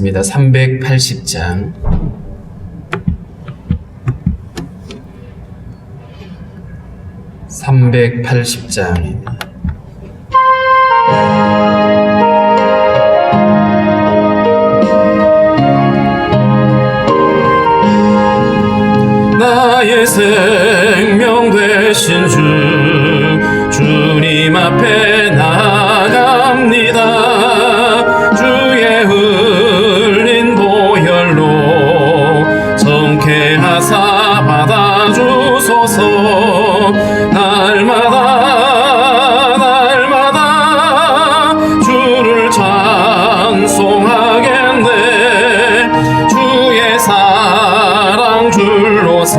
하겠습니다. 380장. 나의 생명 되신 주님 앞에 나아갑니다. 주의 흘린 보혈로 정케하사 받아주소서. 날마다 주를 찬송하겠네. 주의 사랑 줄로서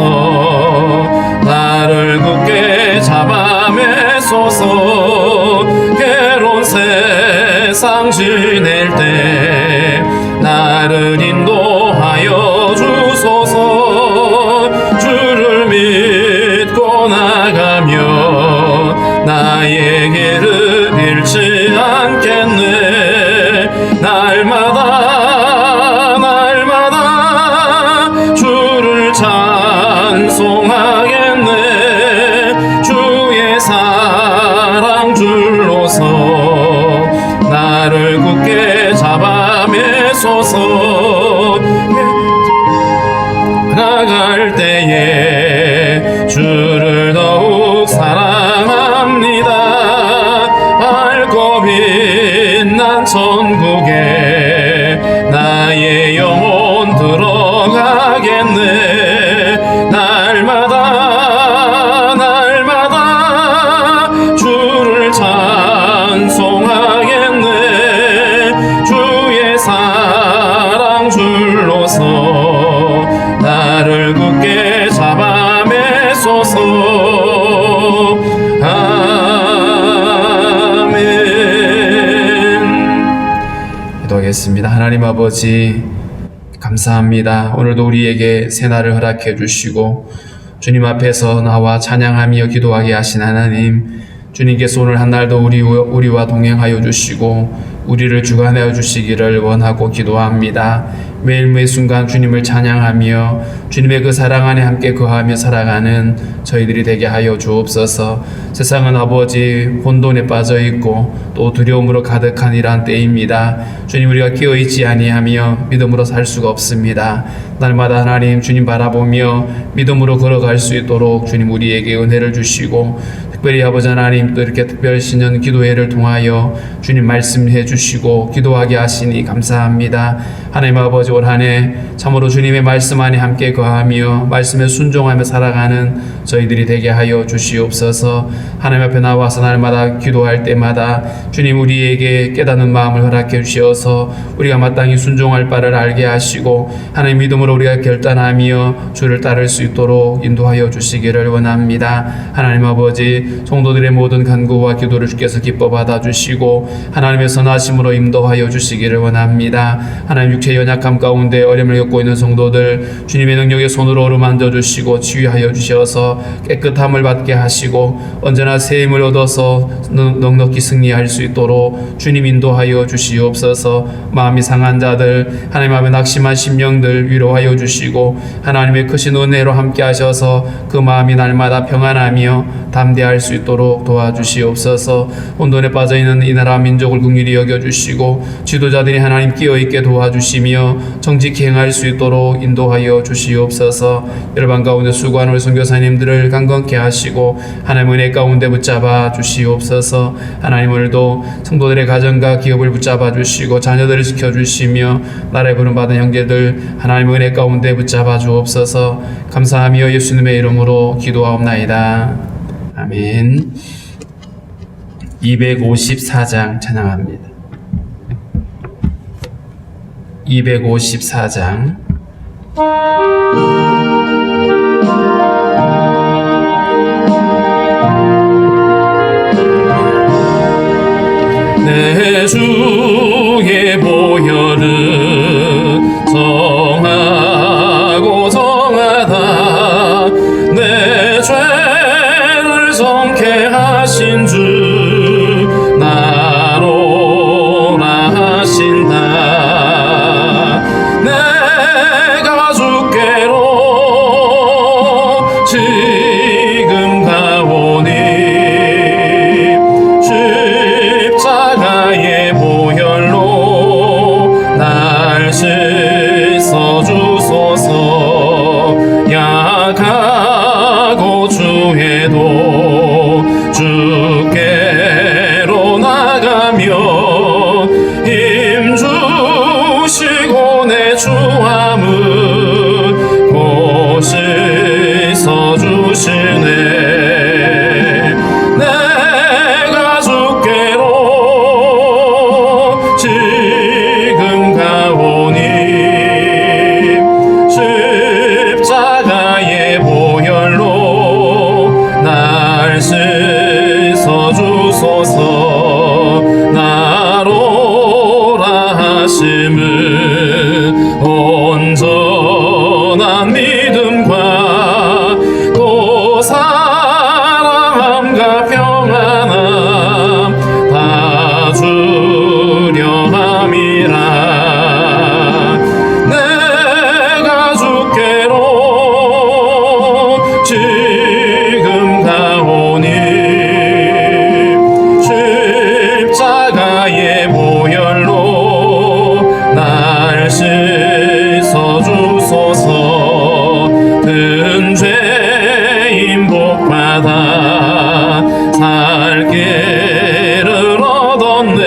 나를 굳게 잡아매소서. 괴로운 세상 지낼 때 나를 인도하여 주소서. 주를 믿고 나가며 나의 길을 잃지 않겠네. 날마다 주를 찬송하겠네. 주의 사랑 줄로서 나를 굳게 잡아매소서. 나갈 때에 주를 더욱 사랑합니다. 밝고 빛난 천국에 나의 영혼 들어가겠네. 날마다 주를 찬송하겠네. 주의 사랑 줄로서 나를 굳게 잡아매소서. 아멘. 기도하겠습니다. 하나님 아버지, 감사합니다. 오늘도 우리에게 새날을 허락해 주시고 주님 앞에서 나와 찬양하며 기도하게 하신 하나님, 주님께서 오늘 한 날도 우리와 동행하여 주시고 우리를 주관하여 주시기를 원하고 기도합니다. 매일매일 순간 주님을 찬양하며 주님의 그 사랑 안에 함께 거하며 살아가는 저희들이 되게 하여 주옵소서. 세상은 아버지 혼돈에 빠져있고 또 두려움으로 가득한 이러한 때입니다. 주님, 우리가 깨어있지 아니하며 믿음으로 살 수가 없습니다. 날마다 하나님 주님 바라보며 믿음으로 걸어갈 수 있도록 주님 우리에게 은혜를 주시고, 특별히 아버지 하나님 또 이렇게 특별 신년 기도회를 통하여 주님 말씀해 주시고 기도하게 하시니 감사합니다. 하나님 아버지, 올 한 해 참으로 주님의 말씀 안에 함께 거하며 말씀에 순종하며 살아가는 저희들이 되게 하여 주시옵소서. 하나님 앞에 나와서 날마다 기도할 때마다 주님 우리에게 깨닫는 마음을 허락해 주시어서 우리가 마땅히 순종할 바를 알게 하시고 하나님 믿음으로 우리가 결단하며 주를 따를 수 있도록 인도하여 주시기를 원합니다. 하나님 아버지, 성도들의 모든 간구와 기도를 주께서 기뻐 받아주시고 하나님의 선하심으로 인도하여 주시기를 원합니다. 하나님, 육체의 연약함 가운데 어려움을 겪고 있는 성도들 주님의 능력의 손으로 어루만져 주시고 치유하여 주셔서 깨끗함을 받게 하시고 언제나 새 힘을 얻어서 넉넉히 승리할 수 있도록 주님 인도하여 주시옵소서. 마음이 상한 자들, 하나님 앞에 낙심한 심령들 위로하여 주시고 하나님의 크신 은혜로 함께 하셔서 그 마음이 날마다 평안하며 담대할 수 있도록 도와주시옵소서. 혼돈에 빠져있는 이 나라 민족을 긍휼히 여겨주시고 지도자들이 하나님 끼어있게 도와주시며 정직히 행할 수 있도록 인도하여 주시옵소서. 열방 가운데 수고하는 우리 선교사님들을 강건케 하시고 하나님 은혜 가운데 붙잡아 주시옵소서. 하나님, 오늘도 성도들의 가정과 기업을 붙잡아 주시고 자녀들을 지켜주시며 나라에 부름받은 형제들 하나님 은혜 가운데 붙잡아 주옵소서. 감사하며 예수님의 이름으로 기도하옵나이다. 아멘. 254장 찬양합니다. 254장. 내 주의 보혈은 정하고 정하다. 내 죄를 정케하신 주 나로라 하신다. 내가 주께로 지금 가오니 십자가의 보혈로 날 씻어 주소서. 약하고 주해도 주께로 나가며 힘 주시고 내 주함은 곧 씻어 주시네. 내가 주께로 지금 가오니 십자가의 보혈로 날 씻어 주소서. 나로라 하심은 온전한 믿음과 또 사랑함과 평안함 다 주려 함이라. 내가 주께로 지금 가오니 십자가의 보혈로 날 씻어 주소서. 큰 죄인 복받아 살 길을 얻었네.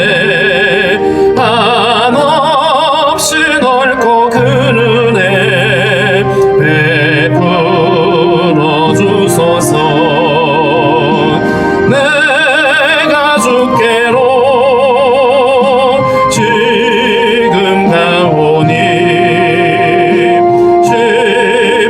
한없이 넓고 큰 은혜 베풀어 주소서. 내가 주께로 지금 가오니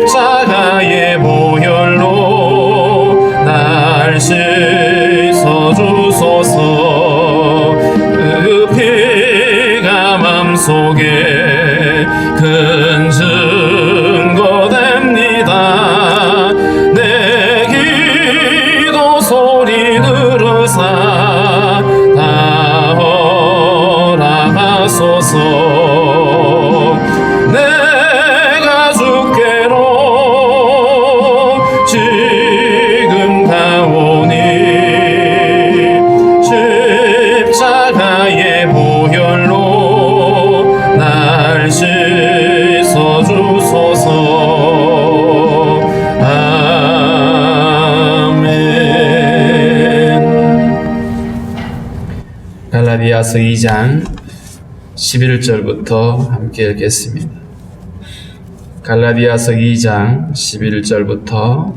십자가의 보혈로 날 씻어 주소서. 그 피가 맘속에 큰 증거 됩니다. 내 기도 소리 들으사 다 허락하소서. 내가 주께로 지금 가오니 십자가의 보혈로 날 씻어 주소서. 아멘. 갈라디아서 2장 11절부터 함께 읽겠습니다. 갈라디아서 2장 11절부터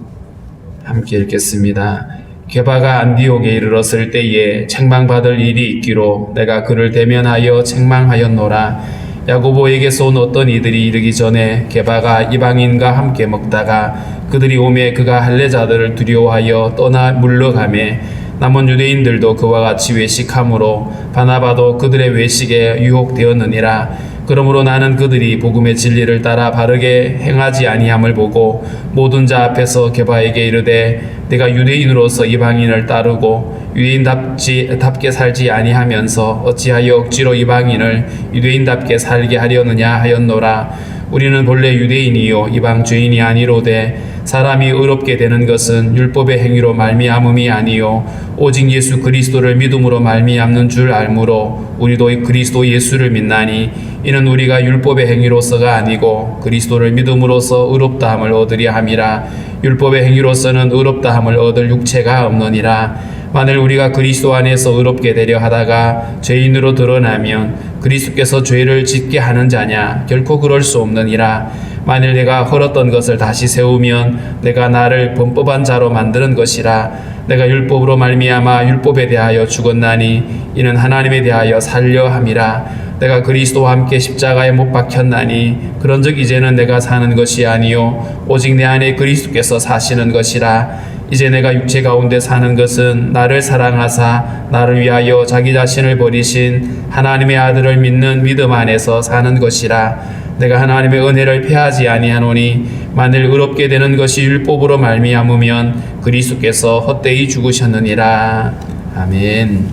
함께 읽겠습니다. 게바가 안디옥에 이르렀을 때에 책망받을 일이 있기로 내가 그를 대면하여 책망하였노라. 야고보에게서 온 어떤 이들이 이르기 전에 게바가 이방인과 함께 먹다가 그들이 오매 그가 할례자들을 두려워하여 떠나 물러가매 남은 유대인들도 그와 같이 외식함으로 바나바도 그들의 외식에 유혹되었느니라. 그러므로 나는 그들이 복음의 진리를 따라 바르게 행하지 아니함을 보고 모든 자 앞에서 게바에게 이르되 내가 유대인으로서 이방인을 따르고 유대인답게 살지 아니하면서 어찌하여 억지로 이방인을 유대인답게 살게 하려느냐 하였노라. 우리는 본래 유대인이요 이방 죄인이 아니로되 사람이 의롭게 되는 것은 율법의 행위로 말미암음이 아니요 오직 예수 그리스도를 믿음으로 말미암는 줄 알므로 우리도 그리스도 예수를 믿나니 이는 우리가 율법의 행위로서가 아니고 그리스도를 믿음으로써 의롭다함을 얻으려 함이라. 율법의 행위로서는 의롭다함을 얻을 육체가 없느니라. 만일 우리가 그리스도 안에서 의롭게 되려 하다가 죄인으로 드러나면 그리스도께서 죄를 짓게 하는 자냐? 결코 그럴 수 없느니라. 만일 내가 헐었던 것을 다시 세우면 내가 나를 범법한 자로 만드는 것이라. 내가 율법으로 말미암아 율법에 대하여 죽었나니 이는 하나님에 대하여 살려 함이라. 내가 그리스도와 함께 십자가에 못 박혔나니 그런즉 이제는 내가 사는 것이 아니요 오직 내 안에 그리스도께서 사시는 것이라. 이제 내가 육체 가운데 사는 것은 나를 사랑하사 나를 위하여 자기 자신을 버리신 하나님의 아들을 믿는 믿음 안에서 사는 것이라. 내가 하나님의 은혜를 패하지 아니하노니 만일 의롭게 되는 것이 율법으로 말미암으면 그리스도께서 헛되이 죽으셨느니라. 아멘.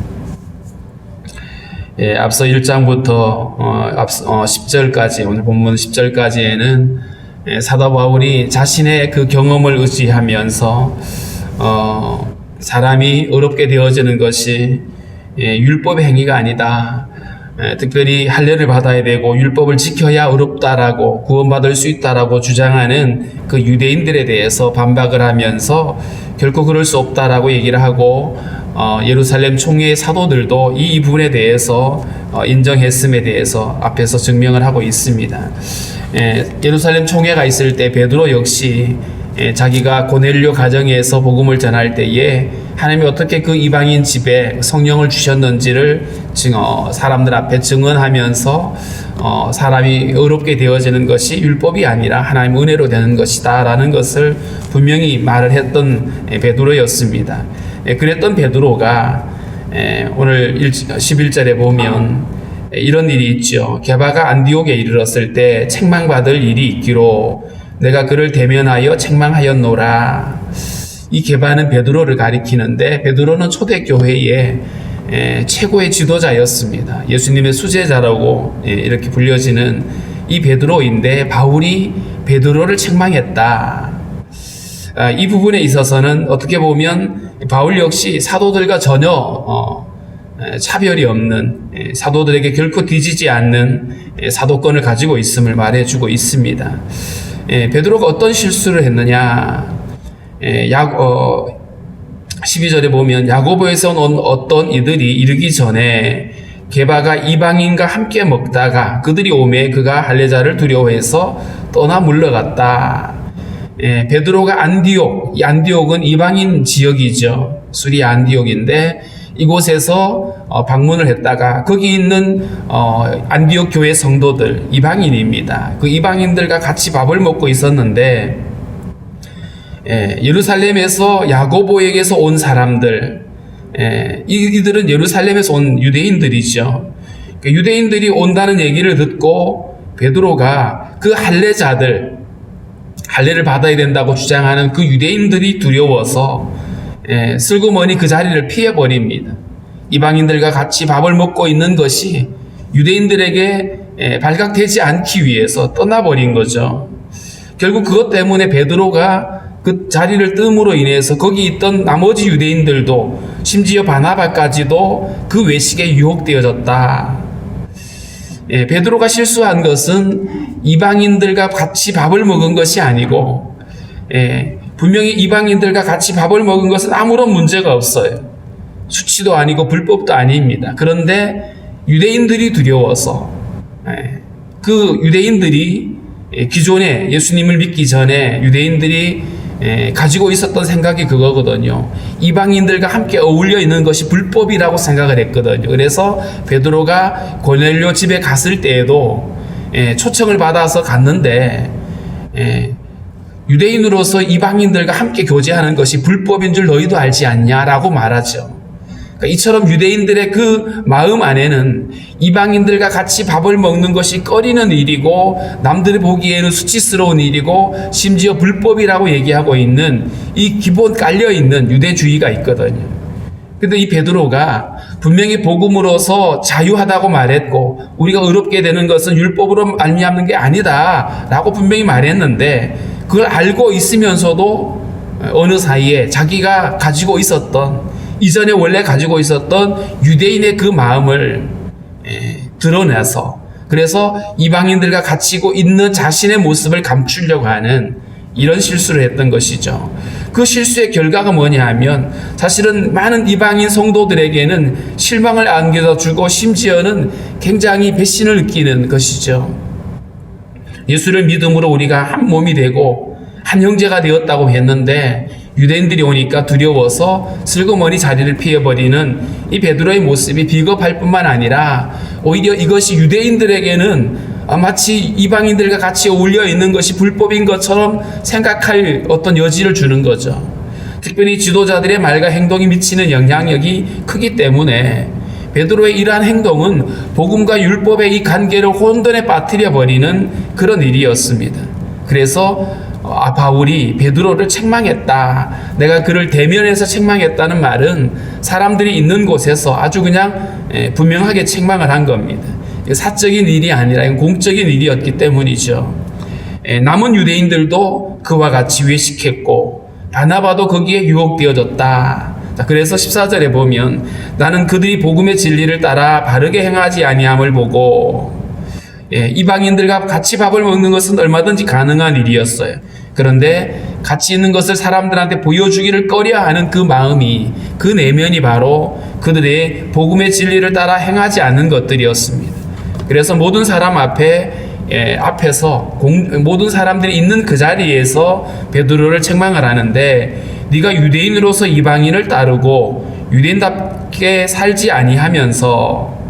앞서 1장부터 10절까지, 오늘 본문 10절까지에는 사도 바울이 자신의 그 경험을 의지하면서 사람이 의롭게 되어지는 것이 율법의 행위가 아니다. 특별히 할례를 받아야 되고 율법을 지켜야 의롭다라고 구원받을 수 있다라고 주장하는 그 유대인들에 대해서 반박을 하면서 결코 그럴 수 없다라고 얘기를 하고, 예루살렘 총회의 사도들도 이 부분에 대해서 인정했음에 대해서 앞에서 증명을 하고 있습니다. 예루살렘 총회가 있을 때 베드로 역시 자기가 고넬료 가정에서 복음을 전할 때에 하나님이 어떻게 그 이방인 집에 성령을 주셨는지를 사람들 앞에 증언하면서 사람이 의롭게 되어지는 것이 율법이 아니라 하나님의 은혜로 되는 것이다 라는 것을 분명히 말을 했던 베드로였습니다. 그랬던 베드로가 오늘 11절에 보면 이런 일이 있죠. 게바가 안디옥에 이르렀을 때 책망받을 일이 있기로 내가 그를 대면하여 책망하였노라. 이 게바는 베드로를 가리키는데, 베드로는 초대교회의 최고의 지도자였습니다. 예수님의 수제자라고 이렇게 불려지는 이 베드로인데, 바울이 베드로를 책망했다. 이 부분에 있어서는 어떻게 보면 바울 역시 사도들과 전혀 차별이 없는, 사도들에게 결코 뒤지지 않는 사도권을 가지고 있음을 말해주고 있습니다. 베드로가 어떤 실수를 했느냐? 12절에 보면 야고보에서 온 어떤 이들이 이르기 전에 게바가 이방인과 함께 먹다가 그들이 오매 그가 할례자를 두려워해서 떠나 물러갔다. 베드로가 안디옥, 이 안디옥은 이방인 지역이죠. 수리 안디옥인데 이곳에서 방문을 했다가 거기 있는 안디옥 교회 성도들, 이방인입니다. 그 이방인들과 같이 밥을 먹고 있었는데 예루살렘에서 야고보에게서 온 사람들, 이들은 예루살렘에서 온 유대인들이죠. 유대인들이 온다는 얘기를 듣고 베드로가 그 할례자들, 할례를 받아야 된다고 주장하는 그 유대인들이 두려워서 슬그머니 그 자리를 피해버립니다. 이방인들과 같이 밥을 먹고 있는 것이 유대인들에게 발각되지 않기 위해서 떠나버린 거죠. 결국 그것 때문에 베드로가 그 자리를 뜸으로 인해서 거기 있던 나머지 유대인들도, 심지어 바나바까지도 그 외식에 유혹되어졌다. 베드로가 실수한 것은 이방인들과 같이 밥을 먹은 것이 아니고, 분명히 이방인들과 같이 밥을 먹은 것은 아무런 문제가 없어요. 수치도 아니고 불법도 아닙니다. 그런데 유대인들이 두려워서, 그 유대인들이 기존에 예수님을 믿기 전에 유대인들이 가지고 있었던 생각이 그거거든요. 이방인들과 함께 어울려 있는 것이 불법이라고 생각을 했거든요. 그래서 베드로가 고넬료 집에 갔을 때에도 초청을 받아서 갔는데 유대인으로서 이방인들과 함께 교제하는 것이 불법인 줄 너희도 알지 않냐라고 말하죠. 이처럼 유대인들의 그 마음 안에는 이방인들과 같이 밥을 먹는 것이 꺼리는 일이고 남들이 보기에는 수치스러운 일이고 심지어 불법이라고 얘기하고 있는 이 기본 깔려있는 유대주의가 있거든요. 근데 이 베드로가 분명히 복음으로서 자유하다고 말했고 우리가 의롭게 되는 것은 율법으로 말미암는 게 아니다 라고 분명히 말했는데, 그걸 알고 있으면서도 어느 사이에 자기가 가지고 있었던, 이전에 원래 가지고 있었던 유대인의 그 마음을 드러내서, 그래서 이방인들과 같이 있는 자신의 모습을 감추려고 하는 이런 실수를 했던 것이죠. 그 실수의 결과가 뭐냐 하면 사실은 많은 이방인 성도들에게는 실망을 안겨주고 심지어는 굉장히 배신을 느끼는 것이죠. 예수를 믿음으로 우리가 한 몸이 되고 한 형제가 되었다고 했는데 유대인들이 오니까 두려워서 슬그머니 자리를 피해버리는 이 베드로의 모습이 비겁할 뿐만 아니라 오히려 이것이 유대인들에게는 마치 이방인들과 같이 어울려 있는 것이 불법인 것처럼 생각할 어떤 여지를 주는 거죠. 특별히 지도자들의 말과 행동이 미치는 영향력이 크기 때문에 베드로의 이러한 행동은 복음과 율법의 이 관계를 혼돈에 빠뜨려 버리는 그런 일이었습니다. 그래서 바울이 베드로를 책망했다, 내가 그를 대면해서 책망했다는 말은 사람들이 있는 곳에서 아주 그냥 분명하게 책망을 한 겁니다. 사적인 일이 아니라 공적인 일이었기 때문이죠. 남은 유대인들도 그와 같이 외식했고 바나바도 거기에 유혹되어졌다. 그래서 14절에 보면 나는 그들이 복음의 진리를 따라 바르게 행하지 아니함을 보고, 이방인들과 같이 밥을 먹는 것은 얼마든지 가능한 일이었어요. 그런데 같이 있는 것을 사람들한테 보여주기를 꺼려하는 그 마음이, 그 내면이 바로 그들의 복음의 진리를 따라 행하지 않는 것들이었습니다. 그래서 모든 사람 앞에서 모든 사람들이 있는 그 자리에서 베드로를 책망을 하는데, 네가 유대인으로서 이방인을 따르고 유대인답게 살지 아니하면서,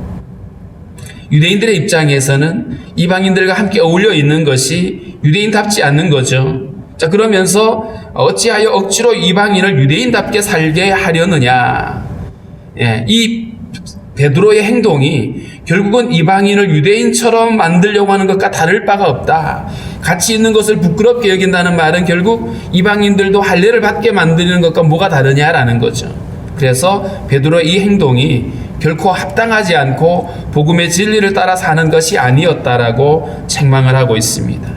유대인들의 입장에서는 이방인들과 함께 어울려 있는 것이 유대인답지 않는 거죠. 자, 그러면서 어찌하여 억지로 이방인을 유대인답게 살게 하려느냐. 이 베드로의 행동이 결국은 이방인을 유대인처럼 만들려고 하는 것과 다를 바가 없다. 같이 있는 것을 부끄럽게 여긴다는 말은 결국 이방인들도 할례를 받게 만드는 것과 뭐가 다르냐라는 거죠. 그래서 베드로의 이 행동이 결코 합당하지 않고 복음의 진리를 따라 사는 것이 아니었다라고 책망을 하고 있습니다.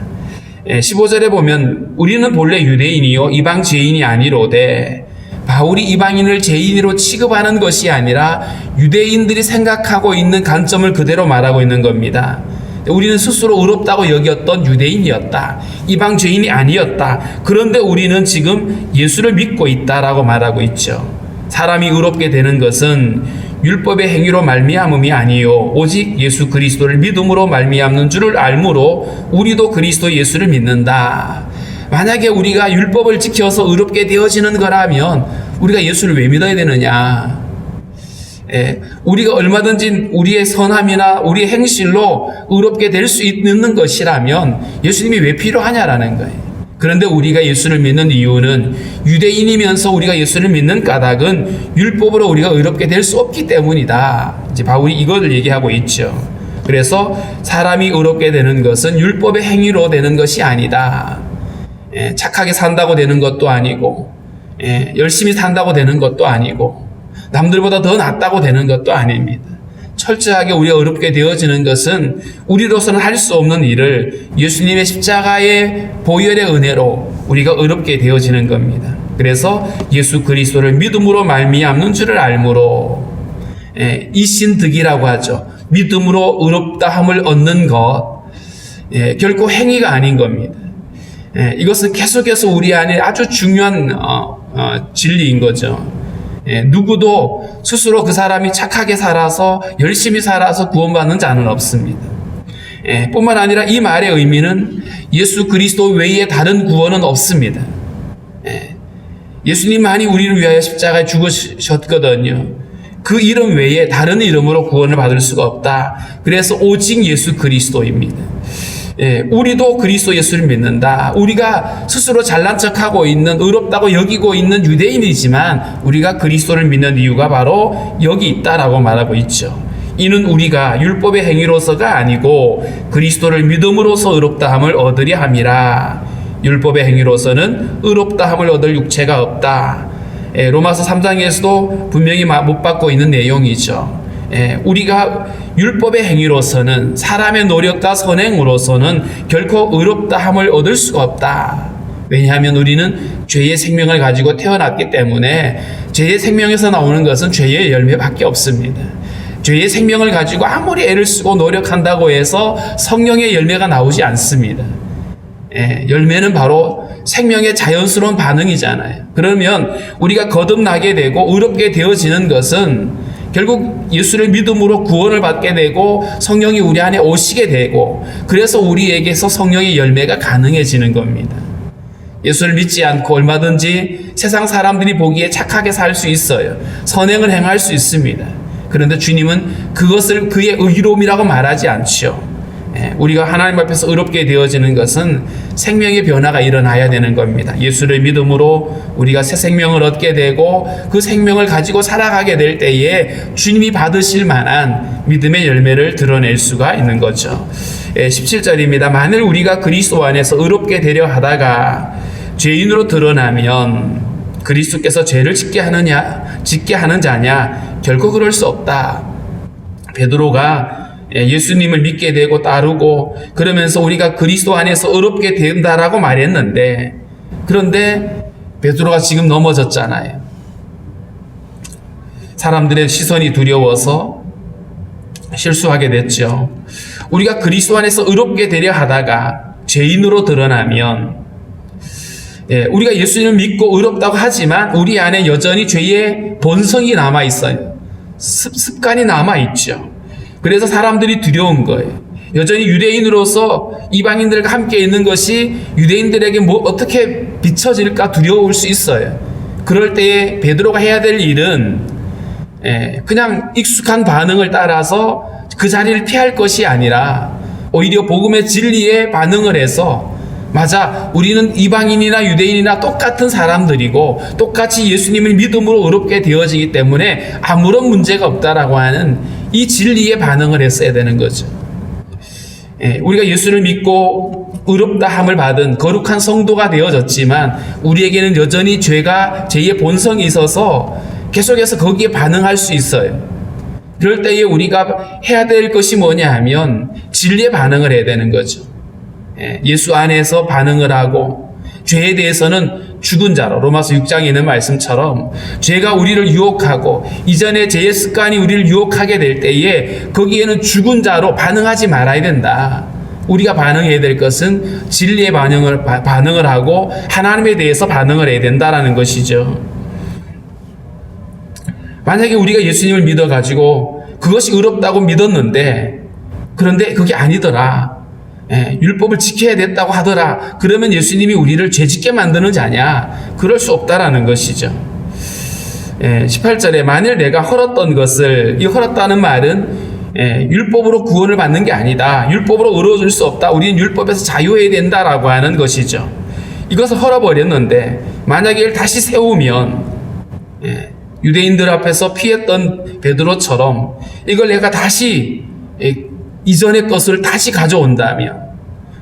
15절에 보면 우리는 본래 유대인이요 이방 죄인이 아니로되, 바울이 이방인을 죄인으로 취급하는 것이 아니라 유대인들이 생각하고 있는 관점을 그대로 말하고 있는 겁니다. 우리는 스스로 의롭다고 여겼던 유대인이었다, 이방 죄인이 아니었다. 그런데 우리는 지금 예수를 믿고 있다라고 말하고 있죠. 사람이 의롭게 되는 것은 율법의 행위로 말미암음이 아니요 오직 예수 그리스도를 믿음으로 말미암는 줄을 알므로 우리도 그리스도 예수를 믿는다. 만약에 우리가 율법을 지켜서 의롭게 되어지는 거라면 우리가 예수를 왜 믿어야 되느냐? 우리가 얼마든지 우리의 선함이나 우리의 행실로 의롭게 될 수 있는 것이라면 예수님이 왜 필요하냐라는 거예요. 그런데 우리가 예수를 믿는 이유는, 유대인이면서 우리가 예수를 믿는 까닭은 율법으로 우리가 의롭게 될 수 없기 때문이다. 이제 바울이 이걸 얘기하고 있죠. 그래서 사람이 의롭게 되는 것은 율법의 행위로 되는 것이 아니다. 착하게 산다고 되는 것도 아니고, 열심히 산다고 되는 것도 아니고, 남들보다 더 낫다고 되는 것도 아닙니다. 철저하게 우리가 의롭게 되어지는 것은 우리로서는 할 수 없는 일을 예수님의 십자가의 보혈의 은혜로 우리가 의롭게 되어지는 겁니다. 그래서 예수 그리스도를 믿음으로 말미암는 줄을 알므로, 이신득이라고 하죠. 믿음으로 의롭다함을 얻는 것, 결코 행위가 아닌 겁니다. 이것은 계속해서 우리 안에 아주 중요한 진리인 거죠. 누구도 스스로 그 사람이 착하게 살아서 열심히 살아서 구원받는 자는 없습니다. 뿐만 아니라 이 말의 의미는 예수 그리스도 외에 다른 구원은 없습니다. 예수님만이 우리를 위하여 십자가에 죽으셨거든요. 그 이름 외에 다른 이름으로 구원을 받을 수가 없다. 그래서 오직 예수 그리스도입니다. 우리도 그리스도 예수를 믿는다. 우리가 스스로 잘난 척하고 있는, 의롭다고 여기고 있는 유대인이지만 우리가 그리스도를 믿는 이유가 바로 여기 있다라고 말하고 있죠. 이는 우리가 율법의 행위로서가 아니고 그리스도를 믿음으로써 의롭다함을 얻으려 함이라. 율법의 행위로서는 의롭다함을 얻을 육체가 없다. 로마서 3장에서도 분명히 못 받고 있는 내용이죠. 우리가 율법의 행위로서는, 사람의 노력과 선행으로서는 결코 의롭다함을 얻을 수가 없다. 왜냐하면 우리는 죄의 생명을 가지고 태어났기 때문에 죄의 생명에서 나오는 것은 죄의 열매밖에 없습니다. 죄의 생명을 가지고 아무리 애를 쓰고 노력한다고 해서 성령의 열매가 나오지 않습니다. 열매는 바로 생명의 자연스러운 반응이잖아요. 그러면 우리가 거듭나게 되고 의롭게 되어지는 것은 결국 예수를 믿음으로 구원을 받게 되고 성령이 우리 안에 오시게 되고, 그래서 우리에게서 성령의 열매가 가능해지는 겁니다. 예수를 믿지 않고 얼마든지 세상 사람들이 보기에 착하게 살 수 있어요. 선행을 행할 수 있습니다. 그런데 주님은 그것을 그의 의로움이라고 말하지 않죠. 우리가 하나님 앞에서 의롭게 되어지는 것은 생명의 변화가 일어나야 되는 겁니다. 예수를 믿음으로 우리가 새 생명을 얻게 되고 그 생명을 가지고 살아가게 될 때에 주님이 받으실 만한 믿음의 열매를 드러낼 수가 있는 거죠. 17절입니다. 만일 우리가 그리스도 안에서 의롭게 되려 하다가 죄인으로 드러나면 그리스도께서 죄를 짓게 하는 자냐? 결코 그럴 수 없다. 베드로가 예수님을 믿게 되고 따르고 그러면서 우리가 그리스도 안에서 의롭게 된다라고 말했는데, 그런데 베드로가 지금 넘어졌잖아요. 사람들의 시선이 두려워서 실수하게 됐죠. 우리가 그리스도 안에서 의롭게 되려 하다가 죄인으로 드러나면, 우리가 예수님을 믿고 의롭다고 하지만 우리 안에 여전히 죄의 본성이 남아있어요. 습관이 남아있죠. 그래서 사람들이 두려운 거예요. 여전히 유대인으로서 이방인들과 함께 있는 것이 유대인들에게 어떻게 비춰질까 두려울 수 있어요. 그럴 때에 베드로가 해야 될 일은 그냥 익숙한 반응을 따라서 그 자리를 피할 것이 아니라 오히려 복음의 진리에 반응을 해서, 맞아, 우리는 이방인이나 유대인이나 똑같은 사람들이고 똑같이 예수님을 믿음으로 의롭게 되어지기 때문에 아무런 문제가 없다라고 하는 이 진리에 반응을 했어야 되는 거죠. 우리가 예수를 믿고 의롭다 함을 받은 거룩한 성도가 되어졌지만 우리에게는 여전히 죄의 본성이 있어서 계속해서 거기에 반응할 수 있어요. 그럴 때에 우리가 해야 될 것이 뭐냐 하면 진리에 반응을 해야 되는 거죠. 예수 안에서 반응을 하고, 죄에 대해서는 죽은 자로, 로마서 6장에 있는 말씀처럼 죄가 우리를 유혹하고 이전에 죄의 습관이 우리를 유혹하게 될 때에 거기에는 죽은 자로 반응하지 말아야 된다. 우리가 반응해야 될 것은 진리에 반응을 하고 하나님에 대해서 반응을 해야 된다라는 것이죠. 만약에 우리가 예수님을 믿어가지고 그것이 의롭다고 믿었는데, 그런데 그게 아니더라, 율법을 지켜야 됐다고 하더라, 그러면 예수님이 우리를 죄짓게 만드는 자냐? 그럴 수 없다라는 것이죠. 18절에 만일 내가 헐었던 것을, 이 헐었다는 말은 율법으로 구원을 받는 게 아니다, 율법으로 의로워질 수 없다, 우리는 율법에서 자유해야 된다라고 하는 것이죠. 이것을 헐어버렸는데 만약에 이를 다시 세우면, 유대인들 앞에서 피했던 베드로처럼 이걸 내가 다시 이전의 것을 다시 가져온다면,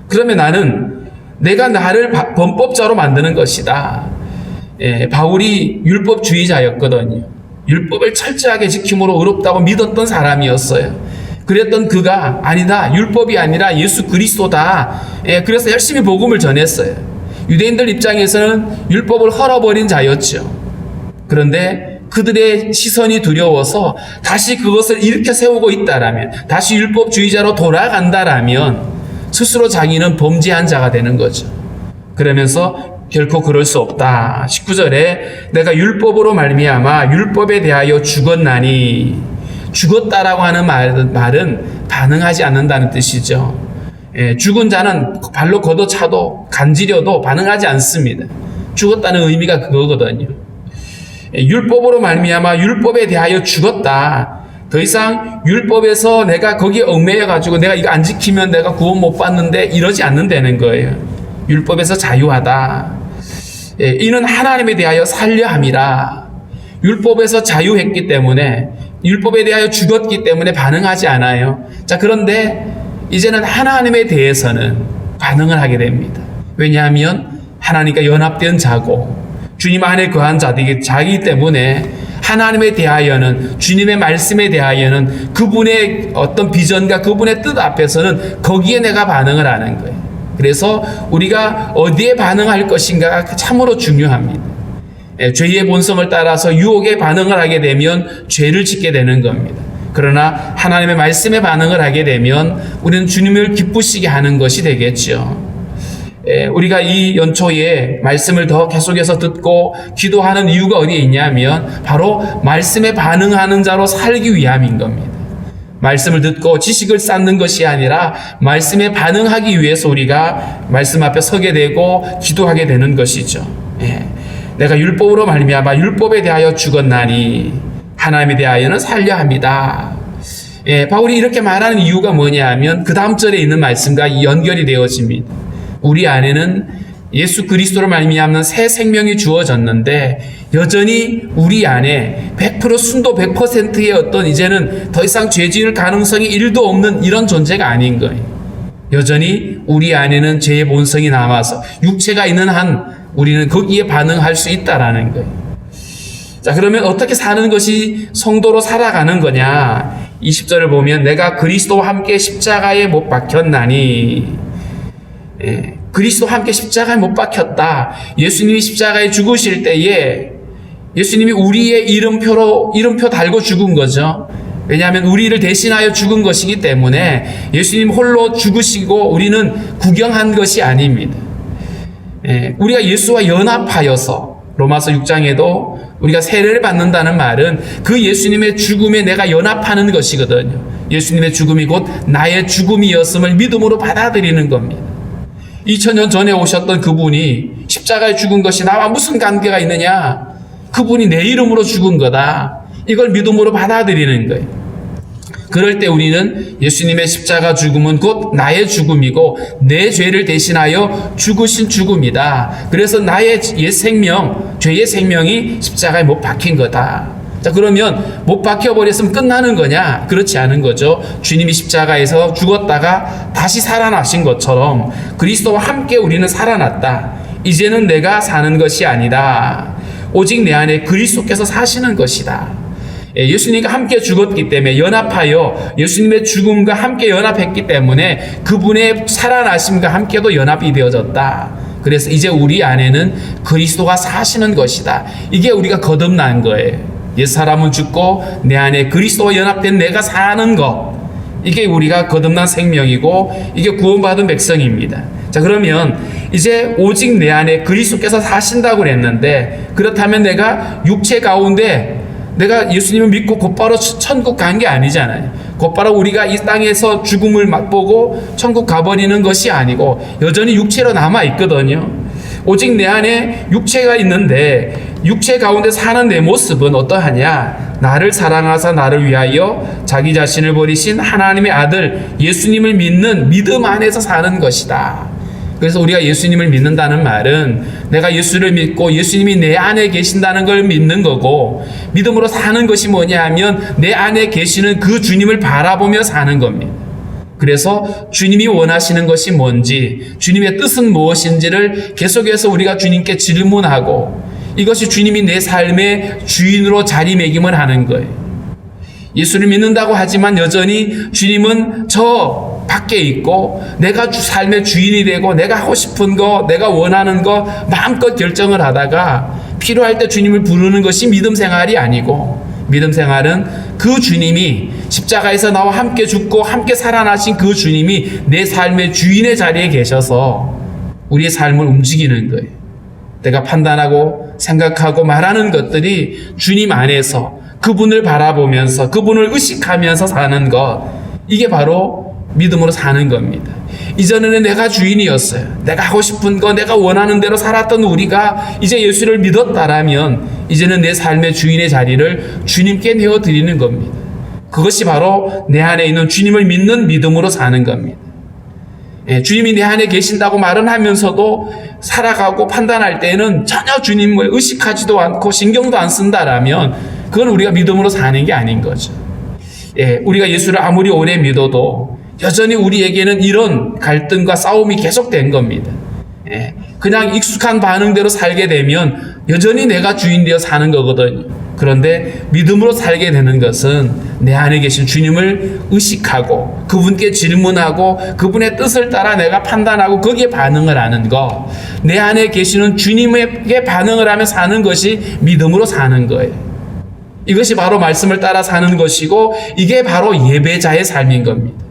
그러면 내가 나를 범법자로 만드는 것이다. 바울이 율법주의자였거든요. 율법을 철저하게 지킴으로 의롭다고 믿었던 사람이었어요. 그랬던 그가 아니다, 율법이 아니라 예수 그리스도다. 그래서 열심히 복음을 전했어요. 유대인들 입장에서는 율법을 헐어버린 자였죠. 그런데 그들의 시선이 두려워서 다시 그것을 일으켜 세우고 있다라면, 다시 율법주의자로 돌아간다라면 스스로 자기는 범죄한 자가 되는 거죠. 그러면서 결코 그럴 수 없다. 19절에 내가 율법으로 말미암아 율법에 대하여 죽었나니, 죽었다라고 하는 말은 반응하지 않는다는 뜻이죠. 죽은 자는 발로 걷어차도 간지려도 반응하지 않습니다. 죽었다는 의미가 그거거든요. 율법으로 말미암아 율법에 대하여 죽었다. 더 이상 율법에서 내가 거기에 얽매여 가지고 내가 이거 안 지키면 내가 구원 못 받는데 이러지 않는다는 거예요. 율법에서 자유하다. 이는 하나님에 대하여 살려 함이라. 율법에서 자유했기 때문에, 율법에 대하여 죽었기 때문에 반응하지 않아요. 자, 그런데 이제는 하나님에 대해서는 반응을 하게 됩니다. 왜냐하면 하나님과 연합된 자고 주님 안에 거한 자이기 때문에 하나님에 대하여는, 주님의 말씀에 대하여는, 그분의 어떤 비전과 그분의 뜻 앞에서는 거기에 내가 반응을 하는 거예요. 그래서 우리가 어디에 반응할 것인가가 참으로 중요합니다. 죄의 본성을 따라서 유혹에 반응을 하게 되면 죄를 짓게 되는 겁니다. 그러나 하나님의 말씀에 반응을 하게 되면 우리는 주님을 기쁘시게 하는 것이 되겠죠. 우리가 이 연초에 말씀을 더 계속해서 듣고 기도하는 이유가 어디에 있냐면 바로 말씀에 반응하는 자로 살기 위함인 겁니다. 말씀을 듣고 지식을 쌓는 것이 아니라 말씀에 반응하기 위해서 우리가 말씀 앞에 서게 되고 기도하게 되는 것이죠. 내가 율법으로 말미암아 율법에 대하여 죽었나니 하나님에 대하여는 살려 합니다. 바울이 이렇게 말하는 이유가 뭐냐 하면 그 다음 절에 있는 말씀과 연결이 되어집니다. 우리 안에는 예수 그리스도로 말미암는 새 생명이 주어졌는데 여전히 우리 안에 100% 순도 100%의 어떤 이제는 더 이상 죄 지을 가능성이 1도 없는 이런 존재가 아닌 거예요. 여전히 우리 안에는 죄의 본성이 남아서 육체가 있는 한 우리는 거기에 반응할 수 있다라는 거예요. 자, 그러면 어떻게 사는 것이 성도로 살아가는 거냐? 20절을 보면 내가 그리스도와 함께 십자가에 못 박혔나니, 그리스도와 함께 십자가에 못 박혔다. 예수님이 십자가에 죽으실 때에 예수님이 우리의 이름표 달고 죽은 거죠. 왜냐하면 우리를 대신하여 죽은 것이기 때문에 예수님 홀로 죽으시고 우리는 구경한 것이 아닙니다. 우리가 예수와 연합하여서 로마서 6장에도 우리가 세례를 받는다는 말은 그 예수님의 죽음에 내가 연합하는 것이거든요. 예수님의 죽음이 곧 나의 죽음이었음을 믿음으로 받아들이는 겁니다. 2000년 전에 오셨던 그분이 십자가에 죽은 것이 나와 무슨 관계가 있느냐? 그분이 내 이름으로 죽은 거다. 이걸 믿음으로 받아들이는 거예요. 그럴 때 우리는 예수님의 십자가 죽음은 곧 나의 죽음이고 내 죄를 대신하여 죽으신 죽음이다. 그래서 나의 옛 생명, 죄의 생명이 십자가에 못 박힌 거다. 자, 그러면 못 박혀버렸으면 끝나는 거냐? 그렇지 않은 거죠. 주님이 십자가에서 죽었다가 다시 살아나신 것처럼 그리스도와 함께 우리는 살아났다. 이제는 내가 사는 것이 아니다. 오직 내 안에 그리스도께서 사시는 것이다. 예수님과 함께 죽었기 때문에 연합하여 예수님의 죽음과 함께 연합했기 때문에 그분의 살아나심과 함께도 연합이 되어졌다. 그래서 이제 우리 안에는 그리스도가 사시는 것이다. 이게 우리가 거듭난 거예요. 옛사람은 죽고 내 안에 그리스도와 연합된 내가 사는 것. 이게 우리가 거듭난 생명이고 이게 구원받은 백성입니다. 자, 그러면 이제 오직 내 안에 그리스도께서 사신다고 그랬는데 그렇다면 내가 육체 가운데 내가 예수님을 믿고 곧바로 천국 간 게 아니잖아요. 곧바로 우리가 이 땅에서 죽음을 맛보고 천국 가버리는 것이 아니고 여전히 육체로 남아있거든요. 오직 내 안에 육체가 있는데 육체 가운데 사는 내 모습은 어떠하냐? 나를 사랑하사 나를 위하여 자기 자신을 버리신 하나님의 아들 예수님을 믿는 믿음 안에서 사는 것이다. 그래서 우리가 예수님을 믿는다는 말은 내가 예수를 믿고 예수님이 내 안에 계신다는 걸 믿는 거고 믿음으로 사는 것이 뭐냐 하면 내 안에 계시는 그 주님을 바라보며 사는 겁니다. 그래서 주님이 원하시는 것이 뭔지 주님의 뜻은 무엇인지를 계속해서 우리가 주님께 질문하고 이것이 주님이 내 삶의 주인으로 자리매김을 하는 거예요. 예수를 믿는다고 하지만 여전히 주님은 저 밖에 있고 내가 삶의 주인이 되고 내가 하고 싶은 거 내가 원하는 거 마음껏 결정을 하다가 필요할 때 주님을 부르는 것이 믿음 생활이 아니고 믿음 생활은 그 주님이 십자가에서 나와 함께 죽고 함께 살아나신 그 주님이 내 삶의 주인의 자리에 계셔서 우리의 삶을 움직이는 거예요. 내가 판단하고 생각하고 말하는 것들이 주님 안에서 그분을 바라보면서 그분을 의식하면서 사는 것, 이게 바로 믿음으로 사는 겁니다. 이전에는 내가 주인이었어요. 내가 하고 싶은 거 내가 원하는 대로 살았던 우리가 이제 예수를 믿었다라면 이제는 내 삶의 주인의 자리를 주님께 내어드리는 겁니다. 그것이 바로 내 안에 있는 주님을 믿는 믿음으로 사는 겁니다. 주님이 내 안에 계신다고 말은 하면서도 살아가고 판단할 때는 전혀 주님을 의식하지도 않고 신경도 안 쓴다라면 그건 우리가 믿음으로 사는 게 아닌 거죠. 우리가 예수를 아무리 오래 믿어도 여전히 우리에게는 이런 갈등과 싸움이 계속된 겁니다. 그냥 익숙한 반응대로 살게 되면 여전히 내가 주인 되어 사는 거거든요. 그런데 믿음으로 살게 되는 것은 내 안에 계신 주님을 의식하고 그분께 질문하고 그분의 뜻을 따라 내가 판단하고 거기에 반응을 하는 것, 내 안에 계시는 주님에게 반응을 하며 사는 것이 믿음으로 사는 거예요. 이것이 바로 말씀을 따라 사는 것이고 이게 바로 예배자의 삶인 겁니다.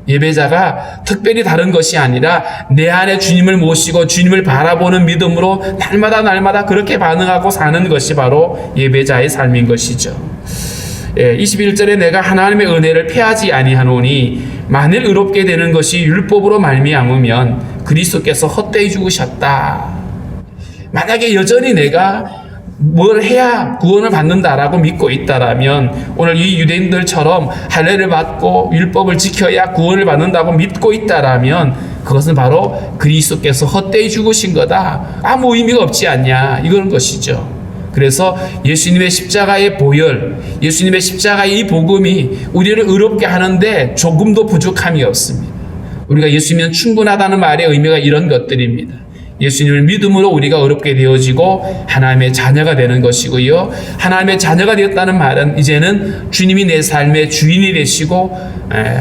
예배자가 특별히 다른 것이 아니라 내 안에 주님을 모시고 주님을 바라보는 믿음으로 날마다 그렇게 반응하고 사는 것이 바로 예배자의 삶인 것이죠. 21절에 내가 하나님의 은혜를 패하지 아니하노니 만일 의롭게 되는 것이 율법으로 말미암으면 그리스도께서 헛되이 죽으셨다. 만약에 여전히 내가 뭘 해야 구원을 받는다라고 믿고 있다라면 오늘 이 유대인들처럼 할례를 받고 율법을 지켜야 구원을 받는다고 믿고 있다라면 그것은 바로 그리스도께서 헛되이 죽으신 거다. 아무 의미가 없지 않냐 이런 것이죠. 그래서 예수님의 십자가의 보혈, 예수님의 십자가의 이 복음이 우리를 의롭게 하는데 조금도 부족함이 없습니다. 우리가 예수님은 충분하다는 말의 의미가 이런 것들입니다. 예수님을 믿음으로 우리가 의롭게 되어지고 하나님의 자녀가 되는 것이고요. 하나님의 자녀가 되었다는 말은 이제는 주님이 내 삶의 주인이 되시고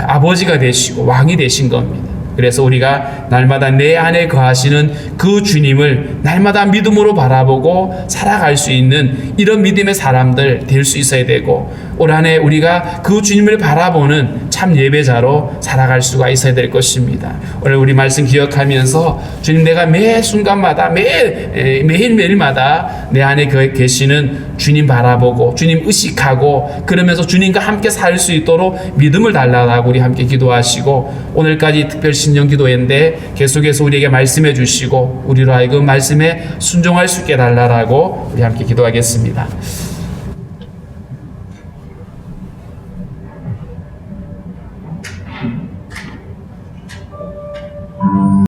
아버지가 되시고 왕이 되신 겁니다. 그래서 우리가 날마다 내 안에 거하시는 그 주님을 날마다 믿음으로 바라보고 살아갈 수 있는 이런 믿음의 사람들 될 수 있어야 되고, 올 한 해 우리가 그 주님을 바라보는 참 예배자로 살아갈 수가 있어야 될 것입니다. 오늘 우리 말씀 기억하면서 주님, 내가 매 순간마다 매일매일마다 내 안에 계시는 주님 바라보고 주님 의식하고 그러면서 주님과 함께 살 수 있도록 믿음을 달라고 우리 함께 기도하시고, 오늘까지 특별 신령 기도회인데 계속해서 우리에게 말씀해 주시고 우리로 하여금 말씀에 순종할 수 있게 달라고 우리 함께 기도하겠습니다.